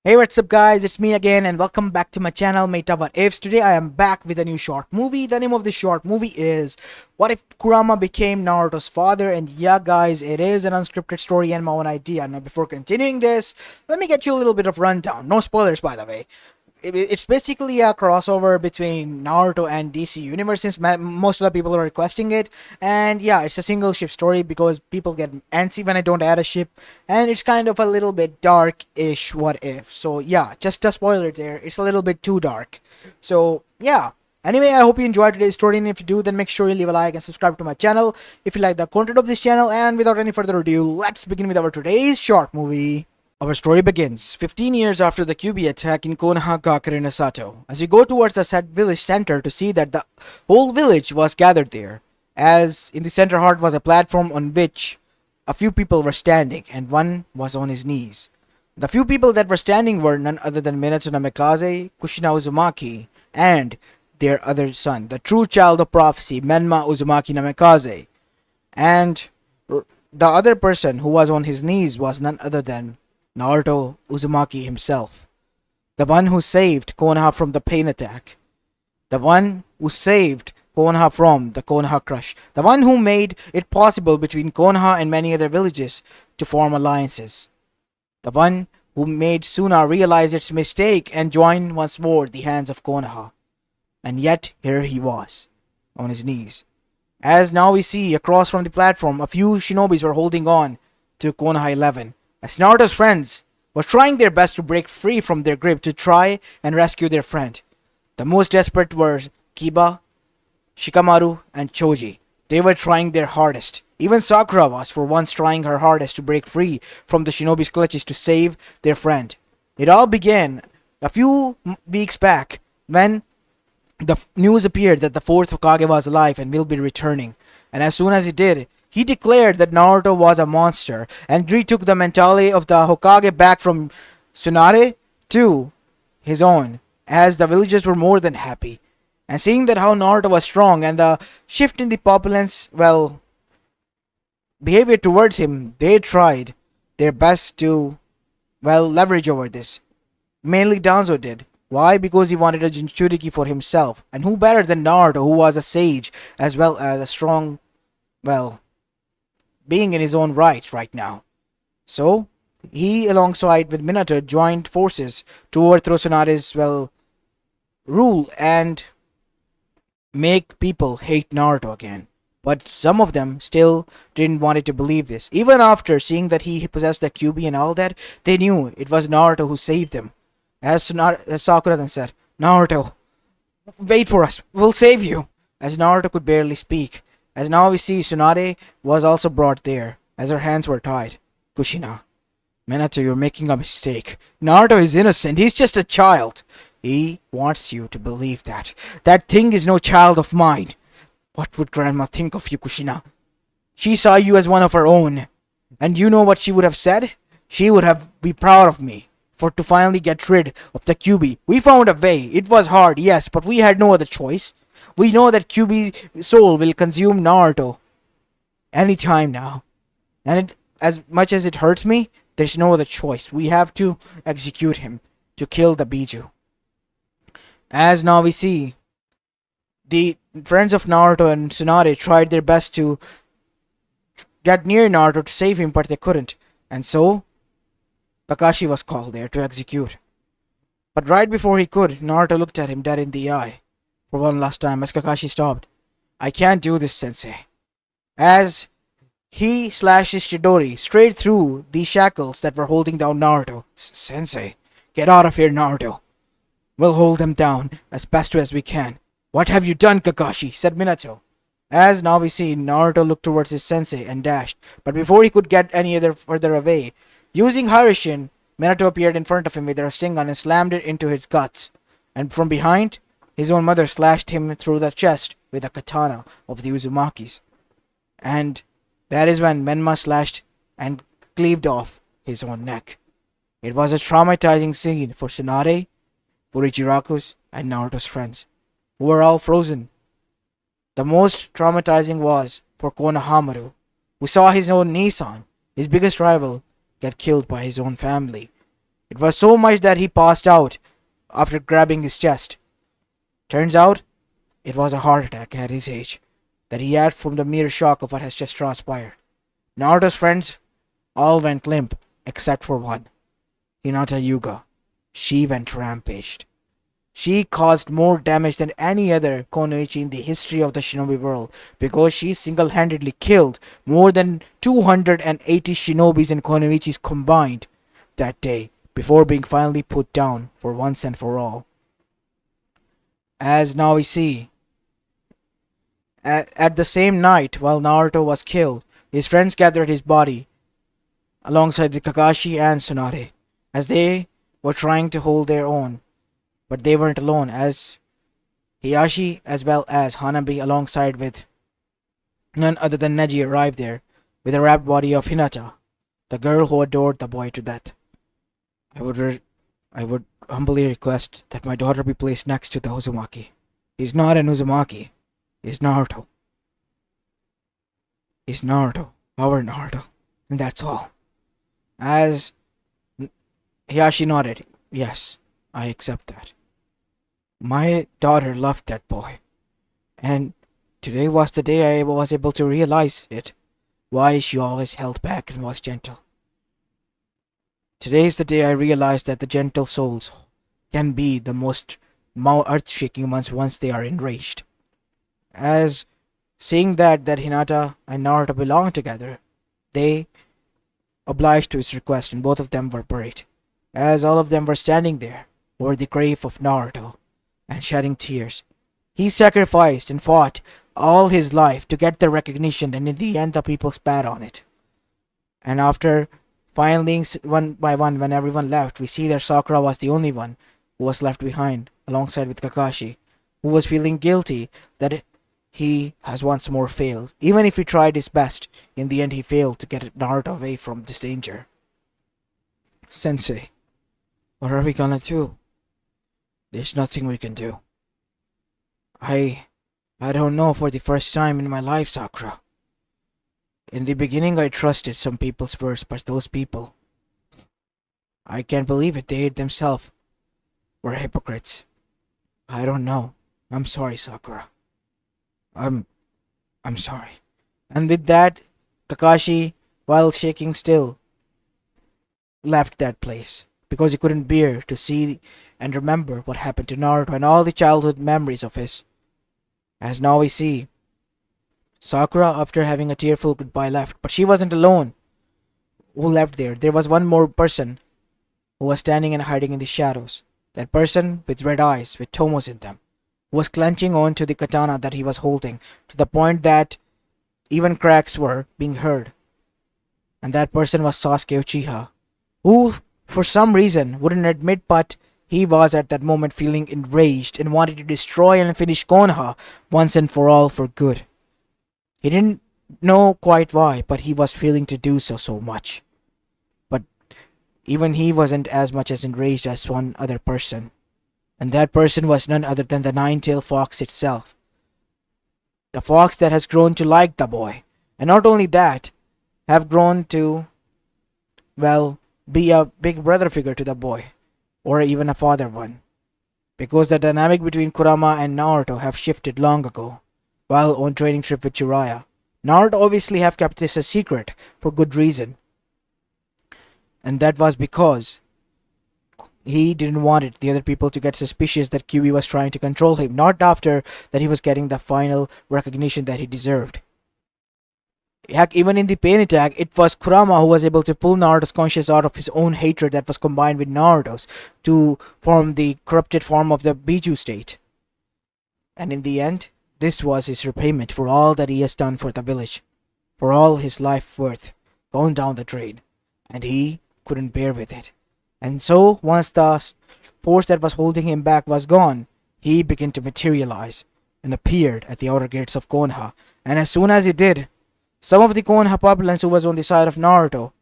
Hey, what's up guys, it's me again and welcome back to my channel Mayta What Ifs. Today I am back with a new short movie. The name of the short movie is What If Kurama Became Naruto's Father? And yeah guys, it is an unscripted story and my own idea. Now before continuing this, let me get you a little bit of rundown. No spoilers by the way. It's basically a crossover between Naruto and DC Universe since most of the people are requesting it. And yeah, it's a single ship story because people get antsy when I don't add a ship. And it's kind of a little bit dark-ish what if. So yeah, just a spoiler there. It's a little bit too dark. So yeah. Anyway, I hope you enjoyed today's story, and if you do, then make sure you leave a like and subscribe to my channel if you like the content of this channel. And without any further ado, let's begin with our today's short movie. Our story begins 15 years after the QB attack in Konohagakure no Sato, as we go towards the said village center to see that the whole village was gathered there, as in the center heart was a platform on which a few people were standing, and one was on his knees. The few people that were standing were none other than Minato Namikaze, Kushina Uzumaki, and their other son, the true child of prophecy, Menma Uzumaki Namikaze. And the other person who was on his knees was none other than Naruto Uzumaki himself, the one who saved Konoha from the pain attack, the one who saved Konoha from the Konoha crush, the one who made it possible between Konoha and many other villages to form alliances, the one who made Suna realize its mistake and join once more the hands of Konoha. And yet here he was, on his knees. As now we see across from the platform, a few shinobis were holding on to Konoha 11. As Naruto's friends were trying their best to break free from their grip to try and rescue their friend. The most desperate were Kiba, Shikamaru, and Choji. They were trying their hardest. Even Sakura was for once trying her hardest to break free from the shinobi's clutches to save their friend. It all began a few weeks back when the news appeared that the fourth Hokage was alive and will be returning. And as soon as it did, he declared that Naruto was a monster and retook the mentality of the Hokage back from Tsunade to his own, as the villagers were more than happy. And seeing that how Naruto was strong and the shift in the populace, behavior towards him, they tried their best to, leverage over this. Mainly Danzo did. Why? Because he wanted a Jinchuriki for himself. And who better than Naruto, who was a sage as well as a strong, being in his own right now. So, he alongside with Minato joined forces to overthrow Tsunade's, rule and make people hate Naruto again. But some of them still didn't want it to believe this. Even after seeing that he possessed the QB and all that, they knew it was Naruto who saved them. As Sakura then said, "Naruto, wait for us, we'll save you." As Naruto could barely speak. As now we see Tsunade was also brought there, as her hands were tied. Kushina, Minato, you're making a mistake. Naruto is innocent, he's just a child. He wants you to believe that. That thing is no child of mine. What would Grandma think of you, Kushina? She saw you as one of her own. And you know what she would have said? She would have be proud of me. For to finally get rid of the QB. We found a way. It was hard, yes, but we had no other choice. We know that QB's soul will consume Naruto any time now. And as much as it hurts me, there's no other choice. We have to execute him to kill the Biju. As now we see, the friends of Naruto and Tsunade tried their best to get near Naruto to save him, but they couldn't. And so, Kakashi was called there to execute. But right before he could, Naruto looked at him dead in the eye for one last time as Kakashi stopped. "I can't do this, Sensei." As he slashed his Chidori straight through the shackles that were holding down Naruto. "Sensei, get out of here, Naruto. We'll hold them down as best as we can." "What have you done, Kakashi?" said Minato. As now we see, Naruto looked towards his sensei and dashed. But before he could get any further away, using Harishin, Minato appeared in front of him with her Rasengan and slammed it into his guts. And from behind, his own mother slashed him through the chest with a katana of the Uzumakis. And that is when Menma slashed and cleaved off his own neck. It was a traumatizing scene for Tsunade, for Ichiraku's, and Naruto's friends, who were all frozen. The most traumatizing was for Konohamaru, who saw his own Nissan, his biggest rival, get killed by his own family. It was so much that he passed out after grabbing his chest. Turns out, it was a heart attack at his age that he had from the mere shock of what has just transpired. Naruto's friends all went limp except for one, Hinata Yuga. She went rampaged. She caused more damage than any other Konoichi in the history of the shinobi world because she single-handedly killed more than 280 shinobis and Konoichis combined that day before being finally put down for once and for all. As now we see, at the same night while Naruto was killed, his friends gathered his body alongside with Kakashi and Tsunade as they were trying to hold their own. But they weren't alone, as Hiyashi as well as Hanabi alongside with none other than Neji arrived there with the wrapped body of Hinata, the girl who adored the boy to death. I would humbly request that my daughter be placed next to the Uzumaki. He's not an Uzumaki. He's Naruto. He's Naruto. Our Naruto. And that's all. As Hiyashi nodded, yes, I accept that. My daughter loved that boy. And today was the day I was able to realize it. Why she always held back and was gentle. Today is the day I realized that the gentle souls can be the most earth-shaking ones once they are enraged. As seeing that Hinata and Naruto belong together, they obliged to his request and both of them were buried. As all of them were standing there over the grave of Naruto and shedding tears. He sacrificed and fought all his life to get the recognition, and in the end the people spat on it. And after finally, one by one, when everyone left, we see that Sakura was the only one who was left behind, alongside with Kakashi, who was feeling guilty that he has once more failed. Even if he tried his best, in the end he failed to get Naruto away from this danger. Sensei, what are we gonna do? There's nothing we can do. I don't know, for the first time in my life, Sakura. In the beginning I trusted some people's words, but those people, I can't believe it, they themselves were hypocrites. I don't know. I'm sorry, Sakura. I'm sorry. And with that, Kakashi, while shaking still, left that place because he couldn't bear to see and remember what happened to Naruto and all the childhood memories of his. As now we see, Sakura, after having a tearful goodbye, left, but she wasn't alone who left there. There was one more person who was standing and hiding in the shadows. That person with red eyes, with tomos in them, who was clenching on to the katana that he was holding, to the point that even cracks were being heard. And that person was Sasuke Uchiha, who, for some reason, wouldn't admit, but he was at that moment feeling enraged and wanted to destroy and finish Konoha once and for all for good. He didn't know quite why, but he was feeling to do so much. But even he wasn't as much as enraged as one other person. And that person was none other than the nine-tailed fox itself. The fox that has grown to like the boy. And not only that, have grown to, well, be a big brother figure to the boy. Or even a father one. Because the dynamic between Kurama and Naruto have shifted long ago, while on training trip with Jiraiya. Naruto obviously have kept this a secret for good reason. And that was because he didn't want the other people to get suspicious that Kyuubi was trying to control him, not after that he was getting the final recognition that he deserved. Heck, even in the pain attack, it was Kurama who was able to pull Naruto's conscience out of his own hatred that was combined with Naruto's to form the corrupted form of the Biju state. And in the end, this was his repayment for all that he has done for the village, for all his life worth gone down the drain, and he couldn't bear with it. And so, once the force that was holding him back was gone, he began to materialize and appeared at the outer gates of Konoha. And as soon as he did, some of the Konoha populace who was on the side of Naruto,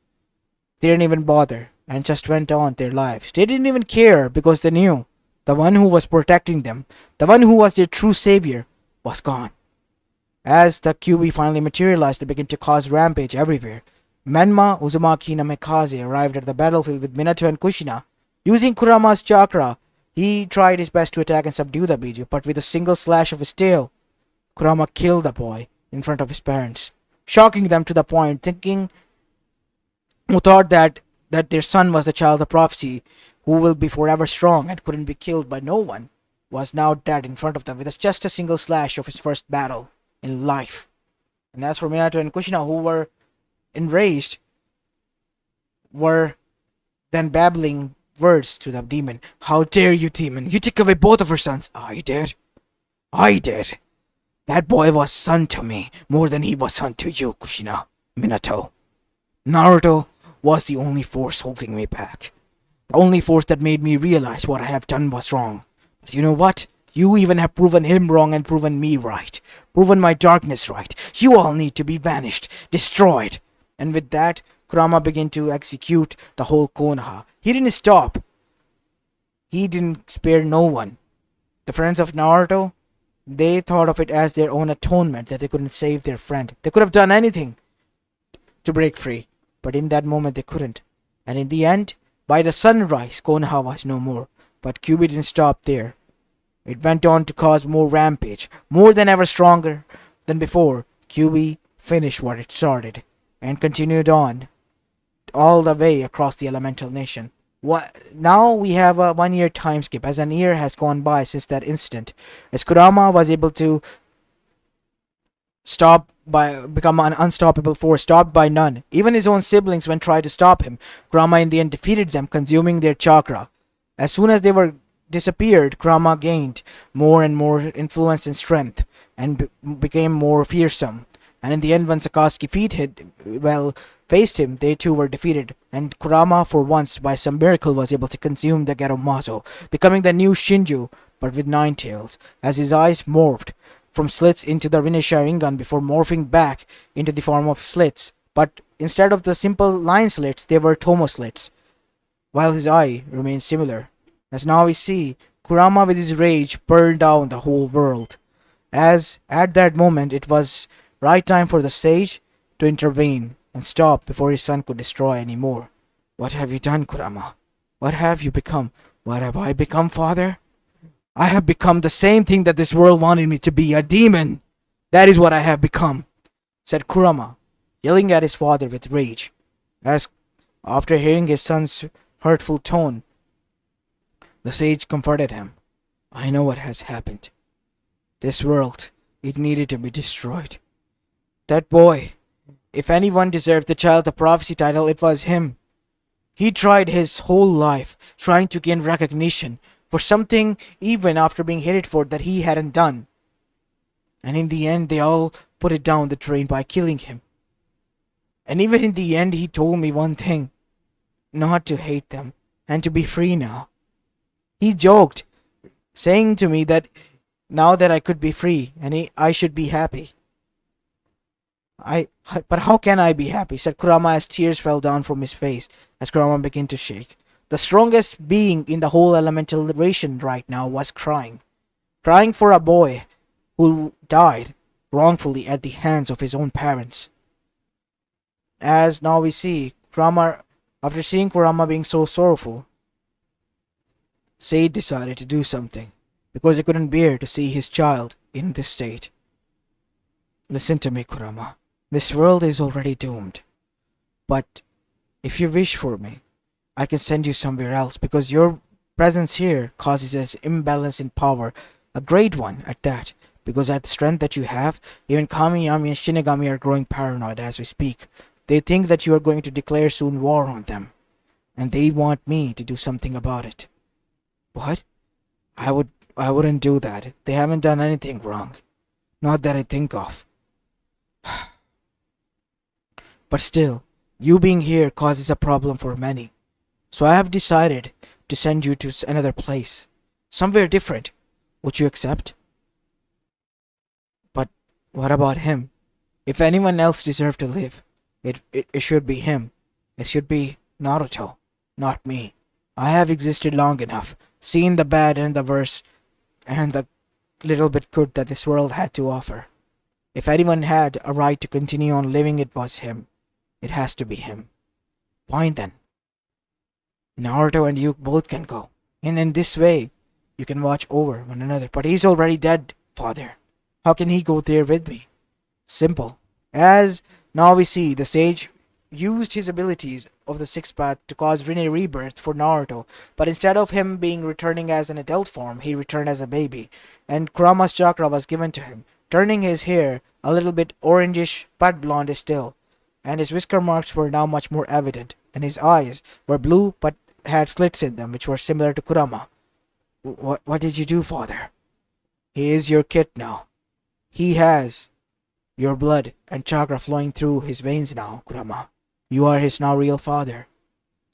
they didn't even bother and just went on their lives. They didn't even care because they knew the one who was protecting them, the one who was their true savior, was gone. As the Kyuubi finally materialized and began to cause rampage everywhere, Menma, Uzumaki, and Namikaze arrived at the battlefield with Minato and Kushina Using Kurama's chakra, he tried his best to attack and subdue the Biju, but with a single slash of his tail, Kurama killed the boy in front of his parents, shocking them to the point thinking who thought that their son was the child of prophecy who will be forever strong and couldn't be killed by no one, was now dead in front of them with just a single slash of his first battle in life. And as for Minato and Kushina, who were enraged, were then babbling words to the demon. How dare you, demon? You took away both of her sons. I did. I did. That boy was son to me more than he was son to you, Kushina, Minato. Naruto was the only force holding me back. The only force that made me realize what I have done was wrong. But you know what? You even have proven him wrong and proven me right. Proven my darkness right. You all need to be vanished, destroyed. And with that, Kurama began to execute the whole Konoha. He didn't stop. He didn't spare no one. The friends of Naruto, they thought of it as their own atonement that they couldn't save their friend. They could have done anything to break free, but in that moment they couldn't. And in the end, by the sunrise, Konoha was no more. But Kyuubi didn't stop there. It went on to cause more rampage, more than ever stronger than before. Kyuubi finished what it started, and continued on, all the way across the elemental nation. Now we have a 1 year time skip, as an year has gone by since that incident, as Kurama was able to become an unstoppable force, stopped by none. Even his own siblings, when tried to stop him, Kurama in the end defeated them, consuming their chakra. As soon as they were disappeared, Kurama gained more and more influence and strength, and became more fearsome. And in the end, when Sakazuki faced him, they too were defeated, and Kurama, for once, by some miracle, was able to consume the Geromazo, becoming the new Shinju, but with 9 tails, as his eyes morphed from slits into the Rinne Sharingan before morphing back into the form of slits. But instead of the simple line slits, they were Tomo slits, while his eye remained similar. As now we see, Kurama with his rage burned down the whole world, as at that moment it was right time for the sage to intervene and stop before his son could destroy any more. What have you done, Kurama? What have you become? What have I become, father? I have become the same thing that this world wanted me to be, a demon. That is what I have become, said Kurama, yelling at his father with rage, as after hearing his son's hurtful tone, the sage comforted him. I know what has happened. This world, it needed to be destroyed. That boy, if anyone deserved the Child of Prophecy title, it was him. He tried his whole life trying to gain recognition for something even after being hated for that he hadn't done. And in the end, they all put it down the drain by killing him. And even in the end, he told me one thing: not to hate them and to be free now. He joked, saying to me that now that I could be free and I should be happy. But how can I be happy? Said Kurama as tears fell down from his face as Kurama began to shake. The strongest being in the whole elemental liberation right now was crying. Crying for a boy who died wrongfully at the hands of his own parents. As now we see, Kurama, after seeing Kurama being so sorrowful, Sade decided to do something, because he couldn't bear to see his child in this state. Listen to me, Kurama. This world is already doomed. But if you wish for me, I can send you somewhere else, because your presence here causes an imbalance in power, a great one at that, because at the strength that you have, even Kamiyami and Shinigami are growing paranoid as we speak. They think that you are going to declare soon war on them, and they want me to do something about it. What? I wouldn't do that. They haven't done anything wrong. Not that I think of. But still, you being here causes a problem for many. So I have decided to send you to another place. Somewhere different. Would you accept? But what about him? If anyone else deserved to live, it should be him. It should be Naruto, not me. I have existed long enough, seen the bad and the worse, and the little bit good that this world had to offer. If anyone had a right to continue on living, it was him. It has to be him. Fine then. Naruto and you both can go. And in this way, you can watch over one another. But he's already dead, father. How can he go there with me? Simple. As now we see, the sage used his abilities of the sixth path to cause Rinne rebirth for Naruto, but instead of him being returning as an adult form, he returned as a baby, and Kurama's chakra was given to him, turning his hair a little bit orangish but blondish still, and his whisker marks were now much more evident, and his eyes were blue but had slits in them which were similar to Kurama. What did you do, father? He is your kid now. He has your blood and chakra flowing through his veins now, Kurama. You are his now real father.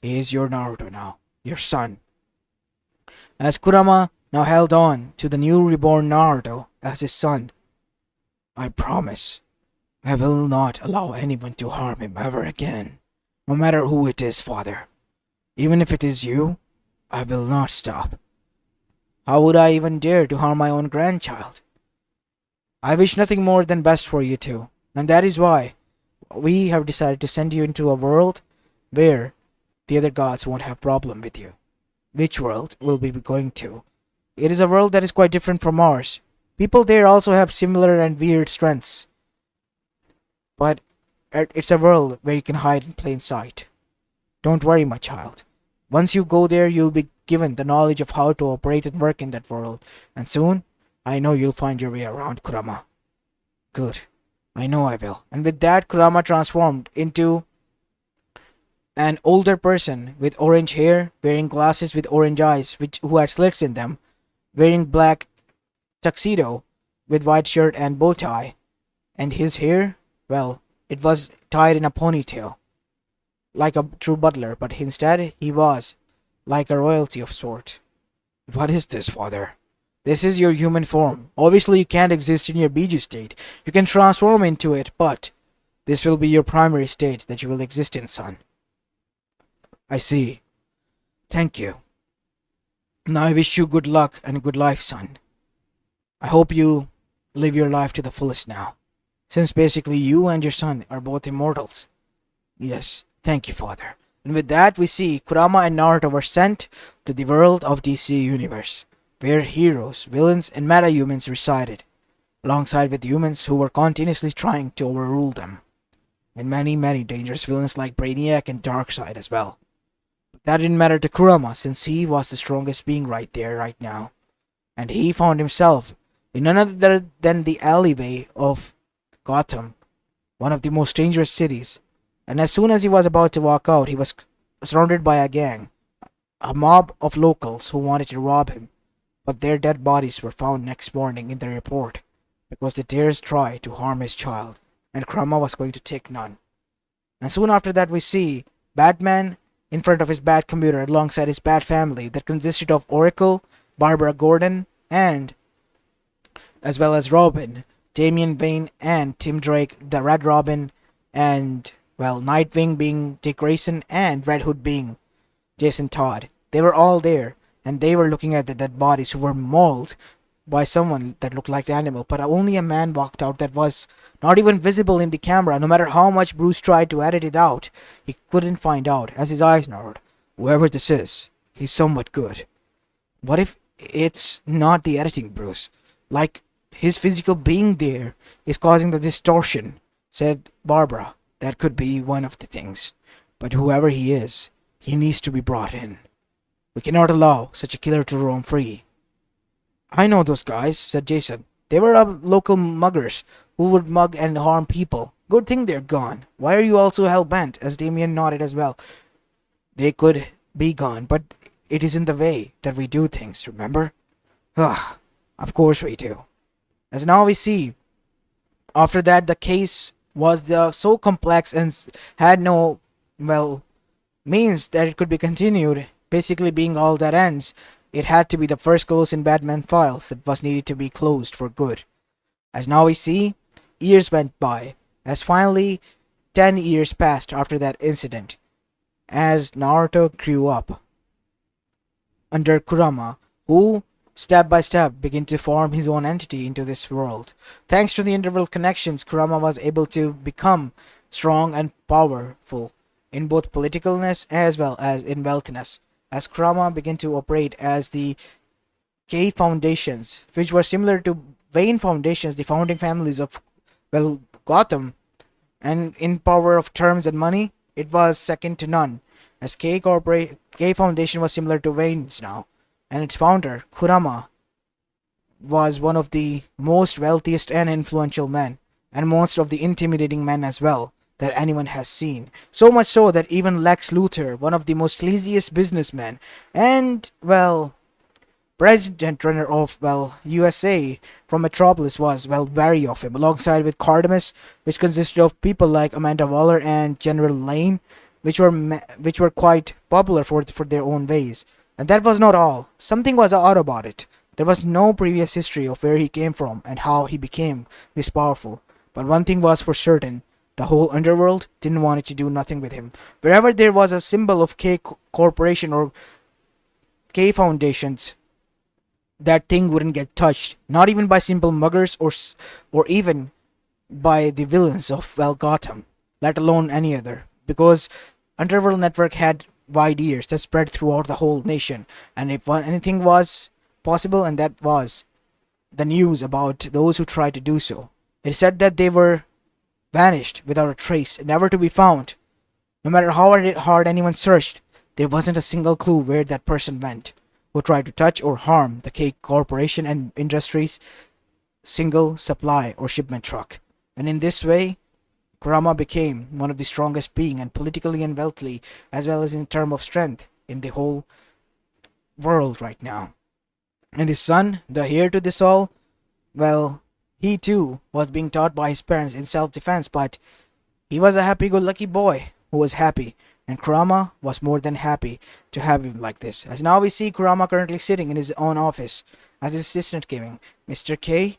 He is your Naruto now, your son. As Kurama now held on to the new reborn Naruto as his son, I promise I will not allow anyone to harm him ever again, no matter who it is, father. Even if it is you, I will not stop. How would I even dare to harm my own grandchild? I wish nothing more than best for you two, and that is why we have decided to send you into a world where the other gods won't have problem with you. Which world will we be going to? It is a world that is quite different from ours. People there also have similar and weird strengths, but it's a world where you can hide in plain sight. Don't worry, my child. Once you go there, you'll be given the knowledge of how to operate and work in that world, and soon I know you'll find your way around, Kurama. Good. I know I will. And with that, Kurama transformed into an older person with orange hair, wearing glasses with orange eyes, who had slits in them, wearing black tuxedo with white shirt and bow tie, and his hair, well, it was tied in a ponytail, like a true butler, but instead he was like a royalty of sort. What is this, father? This is your human form. Obviously, you can't exist in your Biju state. You can transform into it, but this will be your primary state that you will exist in, son. I see. Thank you. Now I wish you good luck and a good life, son. I hope you live your life to the fullest now, since basically you and your son are both immortals. Yes, thank you, father. And with that, we see Kurama and Naruto were sent to the world of DC Universe, where heroes, villains, and meta-humans resided, alongside with humans who were continuously trying to overrule them, and many dangerous villains like Brainiac and Darkseid as well. But that didn't matter to Kurama, since he was the strongest being right there, right now, and he found himself in none other than the alleyway of Gotham, one of the most dangerous cities, and as soon as he was about to walk out, he was surrounded by a gang, a mob of locals who wanted to rob him, but their dead bodies were found next morning in the report because they dared try to harm his child, and Kurama was going to take none. And soon after that, we see Batman in front of his Bat computer alongside his Bat family that consisted of Oracle, Barbara Gordon, and as well as Robin, Damian Wayne, and Tim Drake, the Red Robin, and well, Nightwing being Dick Grayson, and Red Hood being Jason Todd. They were all there, and they were looking at the dead bodies who were mauled by someone that looked like an animal, but only a man walked out that was not even visible in the camera. No matter how much Bruce tried to edit it out, he couldn't find out, as his eyes narrowed. Whoever this is, he's somewhat good. What if it's not the editing, Bruce? Like, his physical being there is causing the distortion, said Barbara. That could be one of the things. But whoever he is, he needs to be brought in. We cannot allow such a killer to roam free. I know those guys, said Jason. They were local muggers who would mug and harm people. Good thing they're gone. Why are you all so hell-bent? As Damien nodded as well. They could be gone, but it is in the way that we do things, remember? Ugh, of course we do. As now we see, after that the case was so complex and had no, well, means that it could be continued, basically being all that ends. It had to be the first close in Batman files that was needed to be closed for good. As now we see, years went by, as finally 10 years passed after that incident, as Naruto grew up under Kurama, who step by step began to form his own entity into this world. Thanks to the interworld connections, Kurama was able to become strong and powerful in both politicalness as well as in wealthiness. as Kurama began to operate as the K foundations, which were similar to Wayne foundations, the founding families of, well, Gotham, and in power of terms and money, it was second to none, as K Foundation was similar to Wayne's now, and its founder, Kurama, was one of the most wealthiest and influential men, and most of the intimidating men as well that anyone has seen. So much so that even Lex Luthor, one of the most sleaziest businessmen, and, well, president runner of, well, USA from Metropolis was, well, wary of him, alongside with Cardamus, which consisted of people like Amanda Waller and General Lane, which were quite popular for their own ways. And that was not all. Something was odd about it. There was no previous history of where he came from and how he became this powerful. But one thing was for certain. The whole underworld didn't want it to do nothing with him. Wherever there was a symbol of K Corporation or K Foundations, that thing wouldn't get touched. Not even by simple muggers or even by the villains of, well, Gotham, let alone any other. Because Underworld Network had wide ears that spread throughout the whole nation. And if anything was possible, and that was the news about those who tried to do so. It said that they were vanished without a trace, never to be found. No matter how hard anyone searched, there wasn't a single clue where that person went who tried to touch or harm the K Corporation and Industries' single supply or shipment truck. And in this way, Kurama became one of the strongest being and politically and wealthily, as well as in term of strength, in the whole world right now. And his son, the heir to this all, well, he too was being taught by his parents in self-defense, but he was a happy-go-lucky boy who was happy, and Kurama was more than happy to have him like this. As now we see Kurama currently sitting in his own office as his assistant came in. Mr. K,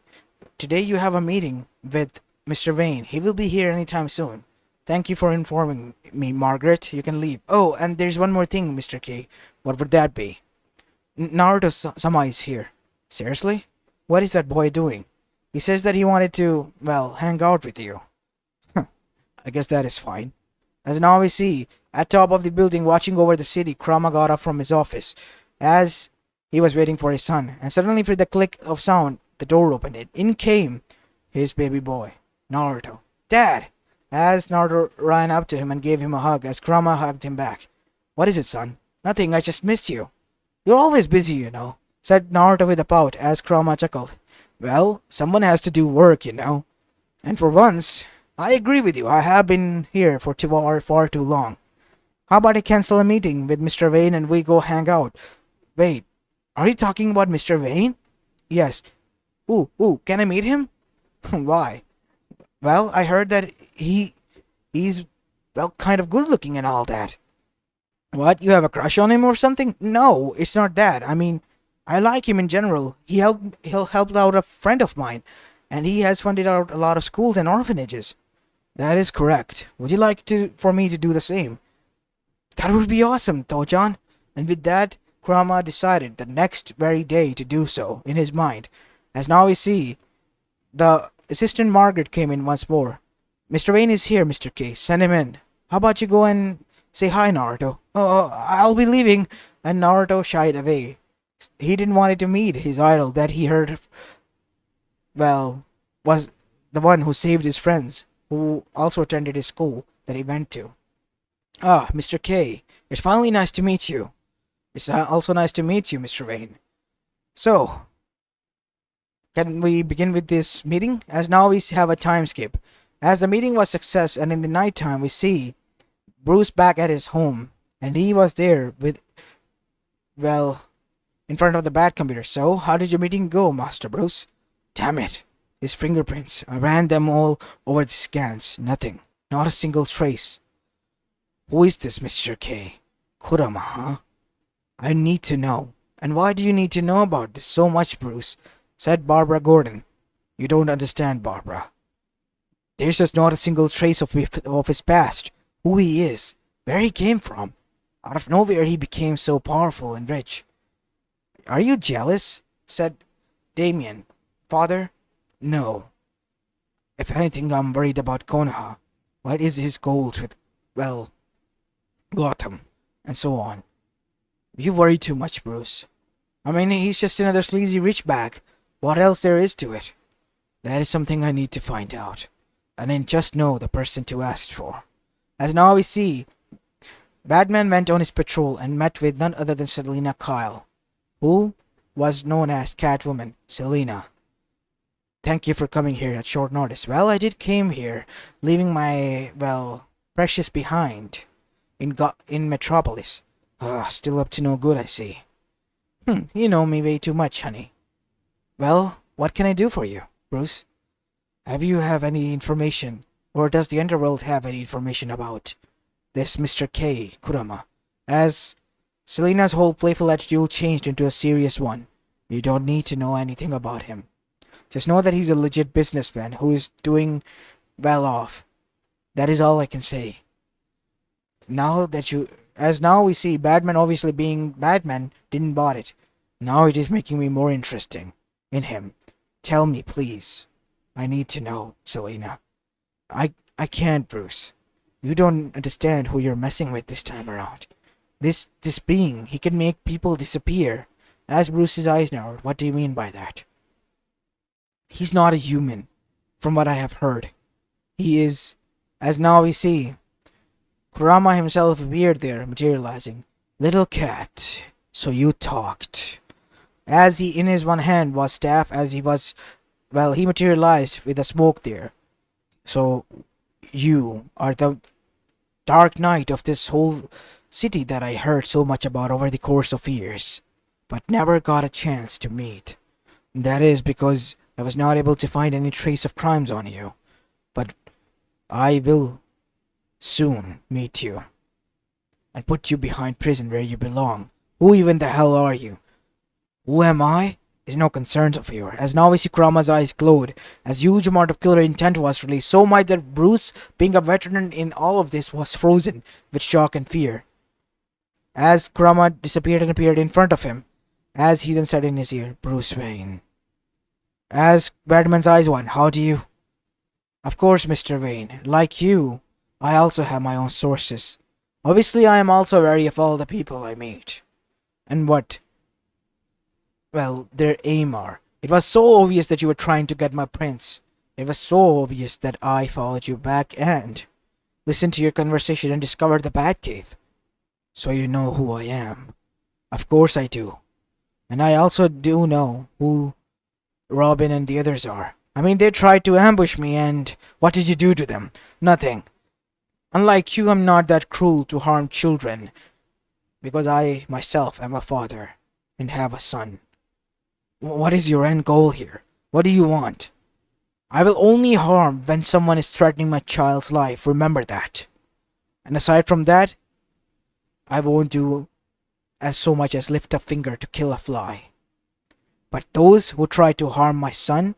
today you have a meeting with Mr. Vane. He will be here anytime soon. Thank you for informing me, Margaret. You can leave. Oh, and there's one more thing, Mr. K. What would that be? Naruto-sama is here. Seriously? What is that boy doing? He says that he wanted to, well, hang out with you. I guess that is fine. As now we see, at top of the building watching over the city, Kurama got up from his office, as he was waiting for his son, and suddenly with the click of sound, the door opened and in came his baby boy, Naruto. Dad! As Naruto ran up to him and gave him a hug, as Kurama hugged him back. What is it, son? Nothing, I just missed you. You're always busy, you know, said Naruto with a pout, as Kurama chuckled. Well, someone has to do work, you know. And for once, I agree with you. I have been here for far too long. How about I cancel a meeting with Mr. Vane and we go hang out? Wait, are you talking about Mr. Vane? Yes. Ooh, can I meet him? Why? Well, I heard that he's, well, kind of good looking and all that. What, you have a crush on him or something? No, it's not that. I mean, I like him in general. He'll help out a friend of mine, and he has funded out a lot of schools and orphanages. That is correct. Would you like for me to do the same? That would be awesome, Tojan. And with that, Kurama decided the next very day to do so in his mind. As now we see, the assistant Margaret came in once more. Mr. Vane is here, Mr. K. Send him in. How about you go and say hi, Naruto? Oh, I'll be leaving. And Naruto shied away. He didn't want to meet his idol that he heard, well, was the one who saved his friends, who also attended his school that he went to. Ah, Mr. K, it's finally nice to meet you. It's also nice to meet you, Mr. Vane. So, can we begin with this meeting? As now we have a time skip. As the meeting was a success, and in the night time we see Bruce back at his home, and he was there with, well, in front of the Bat computer. So, how did your meeting go, Master Bruce? Damn it. His fingerprints. I ran them all over the scans. Nothing. Not a single trace. Who is this Mr. K? Kurama, huh? I need to know. And why do you need to know about this so much, Bruce? Said Barbara Gordon. You don't understand, Barbara. There's just not a single trace of his past. Who he is. Where he came from. Out of nowhere he became so powerful and rich. Are you jealous? Said Damien. Father? No. If anything, I'm worried about Konoha. What is his goals with, well, Gotham, and so on. You worry too much, Bruce. I mean, he's just another sleazy rich bag. What else there is to it? That is something I need to find out. And then just know the person to ask for. As now we see, Batman went on his patrol and met with none other than Selina Kyle, who was known as Catwoman. Selina, thank you for coming here at short notice. Well, I did came here, leaving my, precious behind in Metropolis. Still up to no good, I see. You know me way too much, honey. Well, what can I do for you, Bruce? Have any information, or does the underworld have any information about this Mr. K, Kurama? As Selina's whole playful attitude changed into a serious one. You don't need to know anything about him. Just know that he's a legit businessman who is doing well off. That is all I can say. Now we see Batman obviously being Batman didn't bought it. Now it is making me more interesting in him. Tell me, please. I need to know, Selina. I can't, Bruce. You don't understand who you're messing with this time around. This being, he can make people disappear. As Bruce's eyes narrowed, what do you mean by that? He's not a human, from what I have heard. He is, as now we see, Kurama himself appeared there, materializing. Little cat, so you talked. As he in his one hand was staff, as he was, he materialized with a smoke there. So, you are the dark knight of this whole city that I heard so much about over the course of years, but never got a chance to meet. That is because I was not able to find any trace of crimes on you. But I will soon meet you and put you behind prison where you belong. Who even the hell are you? Who am I? Is no concerns of yours. As now we see Kurama's eyes glowed, as huge amount of killer intent was released, so much that Bruce, being a veteran in all of this, was frozen with shock and fear. As Kurama disappeared and appeared in front of him, as he then said in his ear, Bruce Wayne. As Batman's eyes went, how do you? Of course, Mr. Wayne, like you, I also have my own sources. Obviously, I am also wary of all the people I meet. And what their aim are. It was so obvious that you were trying to get my prince. It was so obvious that I followed you back and listened to your conversation and discovered the Batcave. So you know who I am. Of course I do. And I also do know who Robin and the others are. I mean, they tried to ambush me, and what did you do to them? Nothing. Unlike you, I'm not that cruel to harm children, because I myself am a father and have a son. What is your end goal here? What do you want? I will only harm when someone is threatening my child's life, remember that. And aside from that, I won't do as so much as lift a finger to kill a fly. But those who try to harm my son,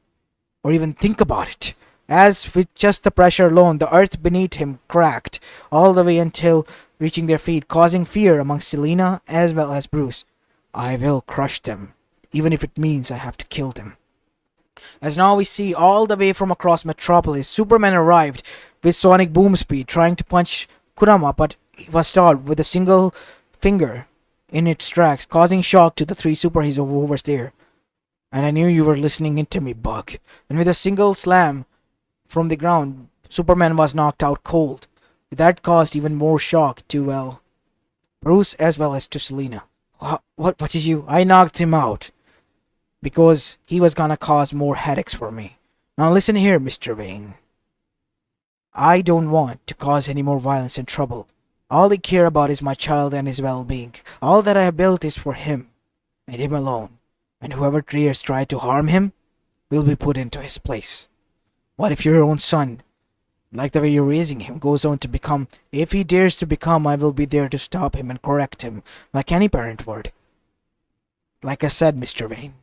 or even think about it, as with just the pressure alone, the earth beneath him cracked all the way until reaching their feet, causing fear amongst Selina as well as Bruce. I will crush them, even if it means I have to kill them. As now we see all the way from across Metropolis, Superman arrived with sonic boom speed, trying to punch Kurama, but he was stalled with a single finger in its tracks, causing shock to the three superheroes who was there. And I knew you were listening into me, Bug. And with a single slam from the ground, Superman was knocked out cold. That caused even more shock to, Bruce as well as to Selina. What did you? I knocked him out because he was gonna cause more headaches for me. Now listen here, Mr. Wayne. I don't want to cause any more violence and trouble. All I care about is my child and his well-being. All that I have built is for him, and him alone. And whoever dares try to harm him will be put into his place. What if your own son, like the way you're raising him, goes on to become? If he dares to become, I will be there to stop him and correct him, like any parent would. Like I said, Mr. Wayne,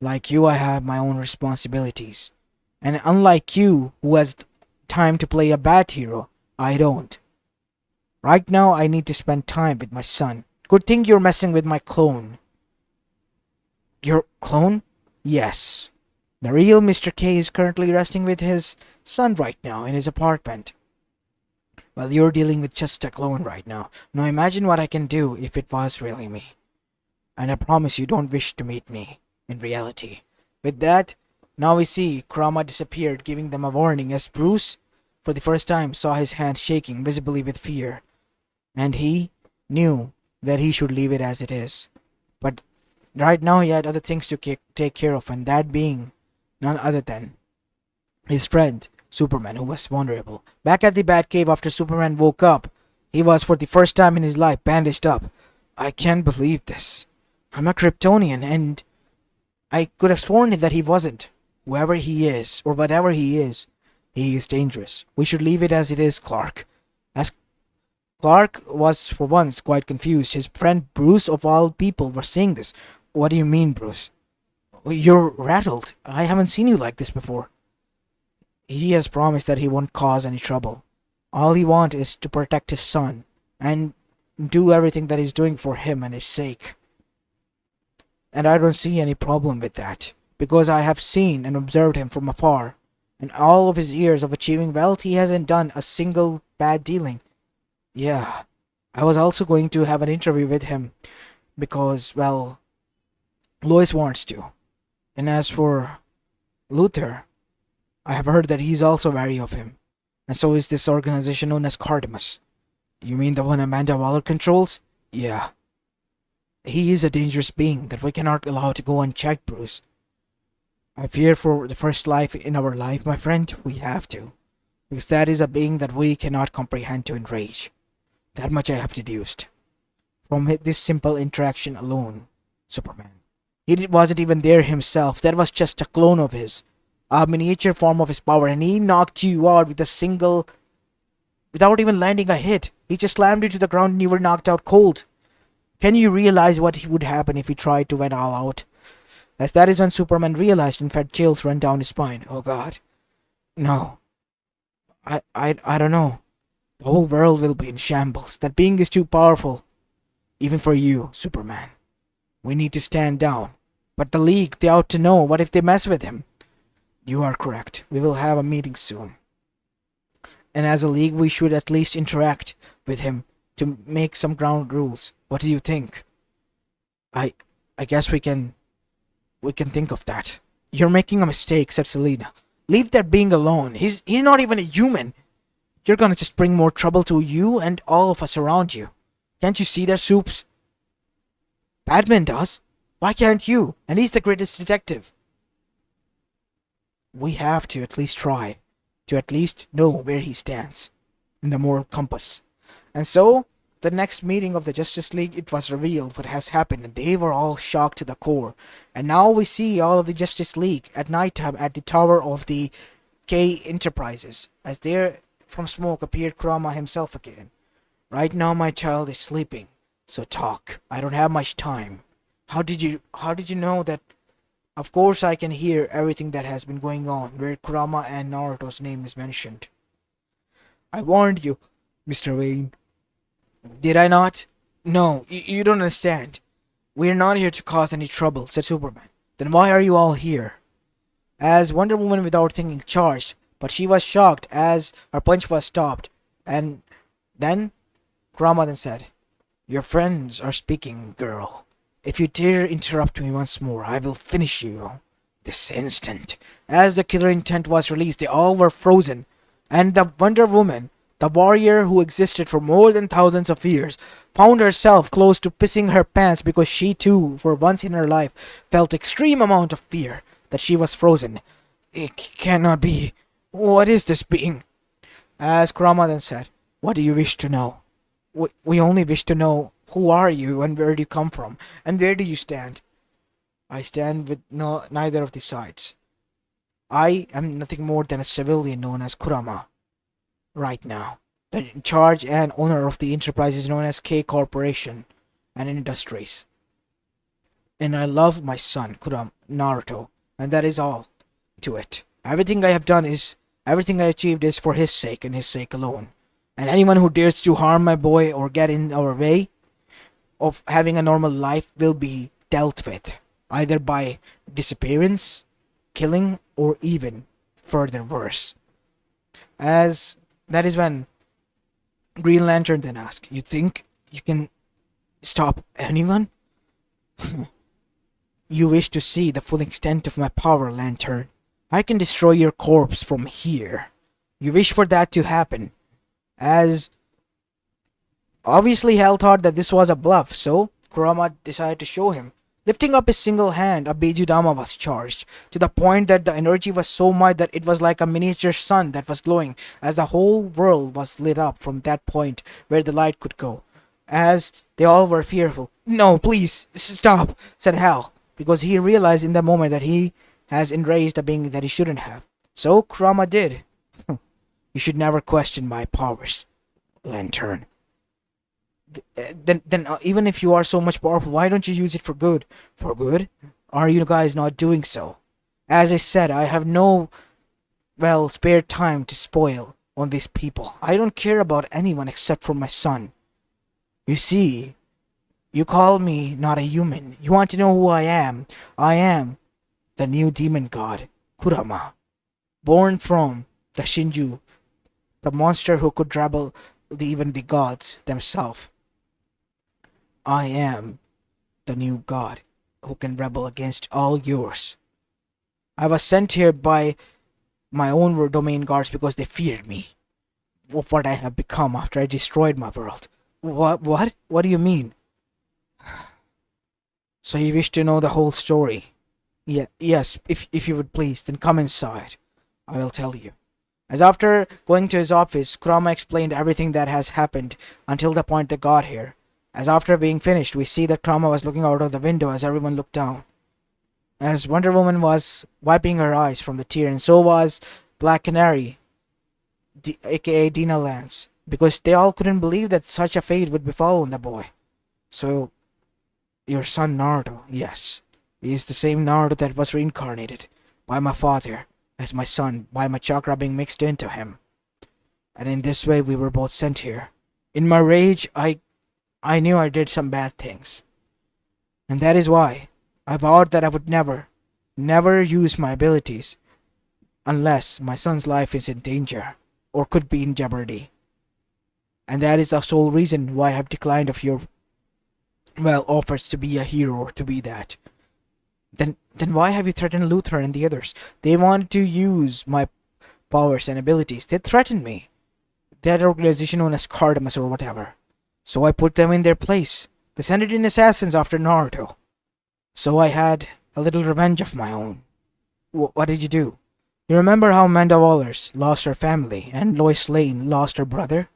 like you, I have my own responsibilities. And unlike you, who has time to play a bad hero, I don't. Right now, I need to spend time with my son. Good thing you're messing with my clone. Your clone? Yes. The real Mr. K is currently resting with his son right now in his apartment. Well, you're dealing with just a clone right now. Now imagine what I can do if it was really me. And I promise you don't wish to meet me in reality. With that, now we see Kurama disappeared, giving them a warning as Bruce, for the first time, saw his hands shaking visibly with fear. And he knew that he should leave it as it is. But right now he had other things to take care of, and that being none other than his friend, Superman, who was vulnerable. Back at the Batcave after Superman woke up, he was for the first time in his life bandaged up. I can't believe this. I'm a Kryptonian, and I could have sworn that he wasn't. Whoever he is, or whatever he is dangerous. We should leave it as it is, Clark. As Clark was for once quite confused. His friend Bruce, of all people, was saying this. What do you mean, Bruce? You're rattled. I haven't seen you like this before. He has promised that he won't cause any trouble. All he wants is to protect his son and do everything that he's doing for him and his sake. And I don't see any problem with that, because I have seen and observed him from afar. In all of his years of achieving wealth, he hasn't done a single bad dealing. Yeah, I was also going to have an interview with him because, well, Lois wants to. And as for Luther, I have heard that he's also wary of him. And so is this organization known as Cardamus. You mean the one Amanda Waller controls? Yeah. He is a dangerous being that we cannot allow to go unchecked, Bruce. I fear for the first life in our life, my friend, we have to. Because that is a being that we cannot comprehend to enrage. That much I have deduced. From this simple interaction alone, Superman. He wasn't even there himself. That was just a clone of his. A miniature form of his power, and he knocked you out with a single... without even landing a hit. He just slammed you to the ground and you were knocked out cold. Can you realize what would happen if he tried to went all out? As that is when Superman realized and felt chills run down his spine. Oh God. No. I don't know. The whole world will be in shambles. That being is too powerful. Even for you, Superman. We need to stand down. But the League, they ought to know. What if they mess with him? You are correct. We will have a meeting soon. And as a League, we should at least interact with him to make some ground rules. What do you think? I guess we can think of that. You're making a mistake, said Selina. Leave that being alone. He's not even a human. You're gonna just bring more trouble to you and all of us around you. Can't you see that, Soups? Batman does. Why can't you? And he's the greatest detective. We have to at least try to at least know where he stands in the moral compass. And so, the next meeting of the Justice League, it was revealed what has happened, and they were all shocked to the core. And now we see all of the Justice League at nighttime at the tower of the K Enterprises, as there from smoke appeared Kurama himself again. Right now my child is sleeping, so talk. I don't have much time. How did you know that? Of course I can hear everything that has been going on, where Kurama and Naruto's name is mentioned. I warned you, Mr. Wayne. Did I not? No, you don't understand. We're not here to cause any trouble, said Superman. Then why are you all here? As Wonder Woman without thinking charged, but she was shocked as her punch was stopped. And then Kurama then said, Your friends are speaking, girl. If you dare interrupt me once more, I will finish you this instant. As the killer intent was released, they all were frozen, and the Wonder Woman, the warrior who existed for more than thousands of years, found herself close to pissing her pants because she too, for once in her life, felt extreme amount of fear that she was frozen. It cannot be. What is this being? As Kurama then said, What do you wish to know? We only wish to know who are you and where do you come from and where do you stand? I stand with neither of the sides. I am nothing more than a civilian known as Kurama. Right now, the in charge and owner of the enterprise is known as K Corporation and Industries. And I love my son, Naruto, and that is all to it. Everything I achieved is for his sake and his sake alone. And anyone who dares to harm my boy or get in our way of having a normal life will be dealt with, either by disappearance, killing, or even further worse. As that is when Green Lantern then asked, "You think you can stop anyone? You wish to see the full extent of my power, Lantern. I can destroy your corpse from here. You wish for that to happen." As obviously Hal thought that this was a bluff, so Kurama decided to show him. Lifting up his single hand, a Beijudama was charged, to the point that the energy was so much that it was like a miniature sun that was glowing, as the whole world was lit up from that point where the light could go. As they all were fearful. "No, please, stop," said Hal, because he realized in the moment that he has enraged a being that he shouldn't have. So Kurama did. "You should never question my powers, Lantern. Then even if you are so much powerful, why don't you use it for good?" "For good? Are you guys not doing so? As I said, I have no, well, spare time to spoil on these people. I don't care about anyone except for my son. You see, you call me not a human. You want to know who I am? I am the new demon god, Kurama, born from the Shinju, the monster who could trouble even the gods themselves. I am the new god who can rebel against all yours. I was sent here by my own domain guards because they feared me, of what I have become after I destroyed my world." What? What do you mean?" "So you wish to know the whole story?" Yes, if you would please, then come inside. I will tell you." As after going to his office, Kurama explained everything that has happened until the point they got here. As after being finished, we see that Kurama was looking out of the window as everyone looked down. As Wonder Woman was wiping her eyes from the tear, and so was Black Canary, aka Dina Lance, because they all couldn't believe that such a fate would befall the boy. "So, your son Naruto?" "Yes. He is the same Naruto that was reincarnated by my father as my son by my chakra being mixed into him. And in this way we were both sent here. In my rage, I knew I did some bad things. And that is why I vowed that I would never use my abilities unless my son's life is in danger or could be in jeopardy. And that is the sole reason why I have declined of your, well, offers to be a hero or to be that." Then why have you threatened Luther and the others? They wanted to use my powers and abilities. They threatened me. That organization known as Cardamus or whatever. So I put them in their place. They sent it in assassins after Naruto. So I had a little revenge of my own." What did you do?" "You remember how Amanda Wallers lost her family and Lois Lane lost her brother?"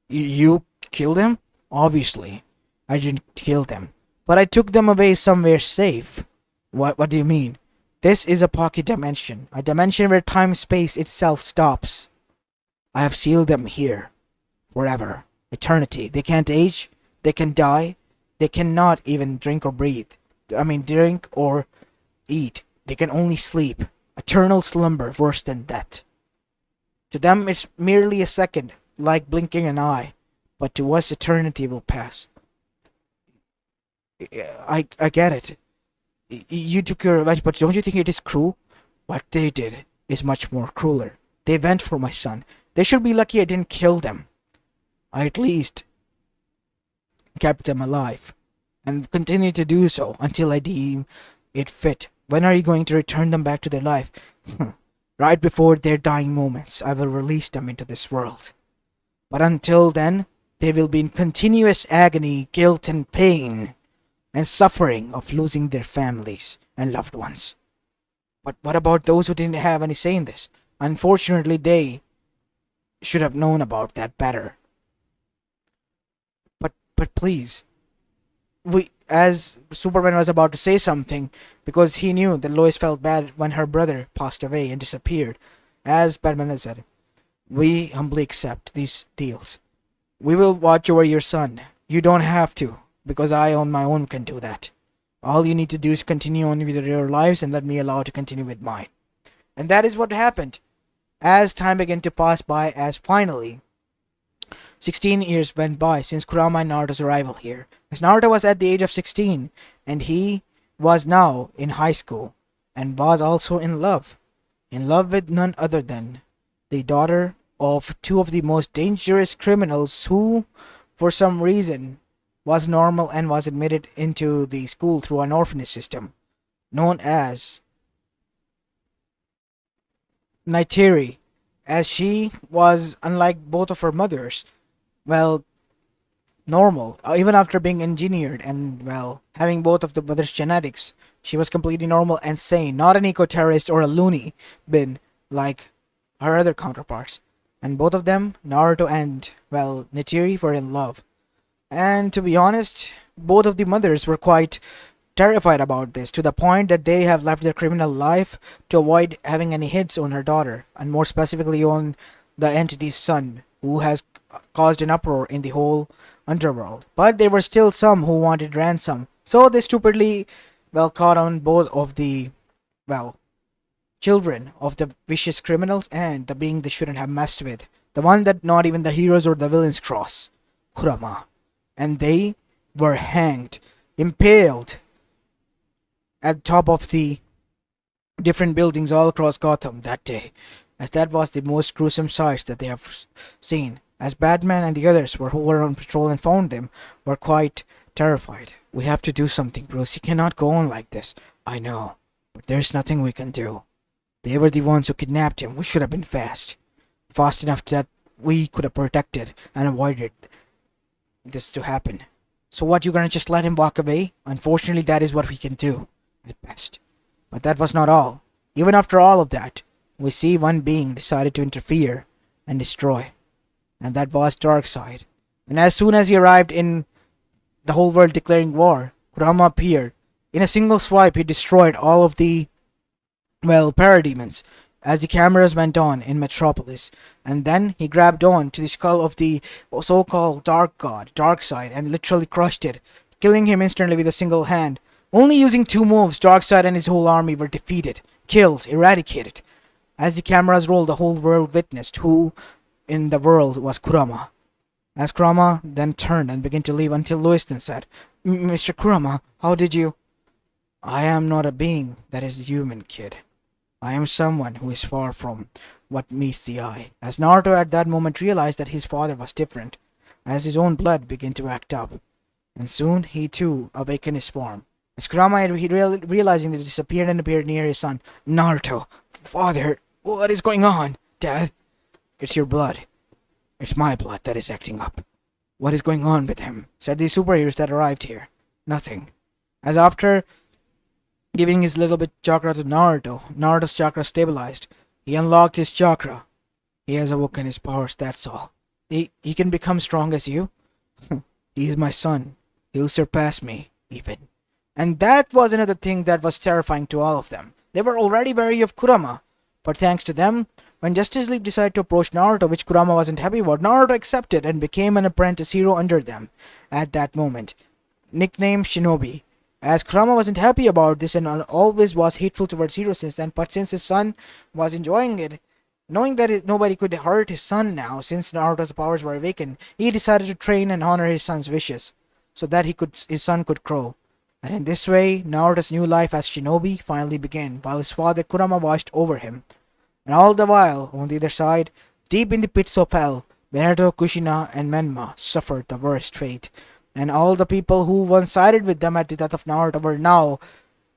You killed them?" "Obviously, I didn't kill them, but I took them away somewhere safe." What do you mean?" "This is a pocket dimension, a dimension where time-space itself stops. I have sealed them here, forever, eternity. They can't age, they can die, they cannot even drink or breathe. Drink or eat. They can only sleep. Eternal slumber, worse than death. To them it's merely a second, like blinking an eye, but to us eternity will pass." I get it. You took your revenge, but don't you think it is cruel? What they did is much more crueler. They went for my son. They should be lucky I didn't kill them. I at least kept them alive, and continue to do so until I deem it fit. When are you going to return them back to their life?" "Right before their dying moments, I will release them into this world. But until then, they will be in continuous agony, guilt, and pain, and suffering of losing their families and loved ones." "But what about those who didn't have any say in this? Unfortunately, they should have known about that better." But please," as Superman was about to say something, because he knew that Lois felt bad when her brother passed away and disappeared, as Batman had said, "We humbly accept these deals. We will watch over your son. You don't have to, because I on my own can do that. All you need to do is continue on with your lives and let me allow to continue with mine." And that is what happened. As time began to pass by, as finally 16 years went by since Kurama and Naruto's arrival here. As Naruto was at the age of 16, and he was now in high school, and was also in love with none other than the daughter of two of the most dangerous criminals who, for some reason, was normal and was admitted into the school through an orphanage system known as Naitiri, as she was, unlike both of her mothers, well, normal. Even after being engineered and, well, having both of the mother's genetics, she was completely normal and sane, not an eco terrorist or a loony bin like her other counterparts. And both of them, Naruto and, well, Neytiri, were in love. And to be honest, both of the mothers were quite terrified about this, to the point that they have left their criminal life to avoid having any hits on her daughter, and more specifically on the entity's son, who has caused an uproar in the whole underworld. But there were still some who wanted ransom, so they stupidly, well, caught on both of the, well, children of the vicious criminals and the being they shouldn't have messed with, the one that not even the heroes or the villains cross, Kurama. And they were hanged, impaled at the top of the different buildings all across Gotham that day, as that was the most gruesome sight that they have seen. As Batman and the others who were on patrol and found them were quite terrified. We have to do something, Bruce. You cannot go on like this. I know, but there's nothing we can do. They were the ones who kidnapped him. We should have been fast. Fast enough that we could have protected and avoided this to happen. So what, you gonna just let him walk away? Unfortunately, that is what we can do, at best. But that was not all. Even after all of that, we see one being decided to interfere and destroy. And that was Darkseid. And as soon as he arrived in the whole world declaring war, Kurama appeared. In a single swipe, he destroyed all of the, well, parademons as the cameras went on in Metropolis. And then he grabbed on to the skull of the so-called Dark God, Darkseid, and literally crushed it, killing him instantly with a single hand. Only using two moves, Darkseid and his whole army were defeated, killed, eradicated. As the cameras rolled, the whole world witnessed who in the world was Kurama. As Kurama then turned and began to leave until Lewiston said, Mr. Kurama, how did you... I am not a being that is human, kid. I am someone who is far from what meets the eye. As Naruto at that moment realized that his father was different, as his own blood began to act up. And soon he too awakened his form. As Kurama, realizing that he disappeared and appeared near his son. Naruto, father, what is going on? Dad, it's your blood. It's my blood that is acting up. What is going on with him? Said the superheroes that arrived here. Nothing. As after giving his little bit chakra to Naruto, Naruto's chakra stabilized. He unlocked his chakra. He has awoken his powers, that's all. He can become strong as you? He is my son. He'll surpass me, even. And that was another thing that was terrifying to all of them. They were already wary of Kurama, but thanks to them, when Justice League decided to approach Naruto, which Kurama wasn't happy about, Naruto accepted and became an apprentice hero under them at that moment, nicknamed Shinobi. As Kurama wasn't happy about this and always was hateful towards heroes since then, but since his son was enjoying it, knowing that nobody could hurt his son now since Naruto's powers were awakened, he decided to train and honor his son's wishes so that his son could grow. And in this way, Naruto's new life as Shinobi finally began, while his father Kurama watched over him. And all the while, on the other side, deep in the pits of hell, Minato, Kushina, and Menma suffered the worst fate. And all the people who once sided with them at the death of Naruto were now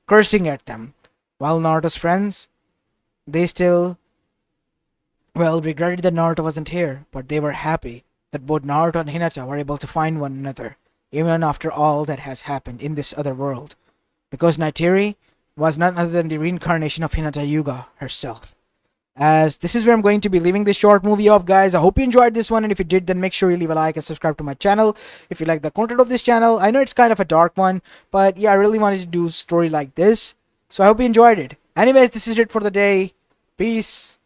cursing at them. While Naruto's friends, they still, well, regretted that Naruto wasn't here, but they were happy that both Naruto and Hinata were able to find one another, even after all that has happened in this other world. Because Neytiri was none other than the reincarnation of Hinata Yuga herself. As this is where I'm going to be leaving this short movie off, guys. I hope you enjoyed this one, and if you did, then make sure you leave a like and subscribe to my channel if you like the content of this channel. I know it's kind of a dark one, but yeah, I really wanted to do a story like this, so I hope you enjoyed it. Anyways, this is it for the day. Peace.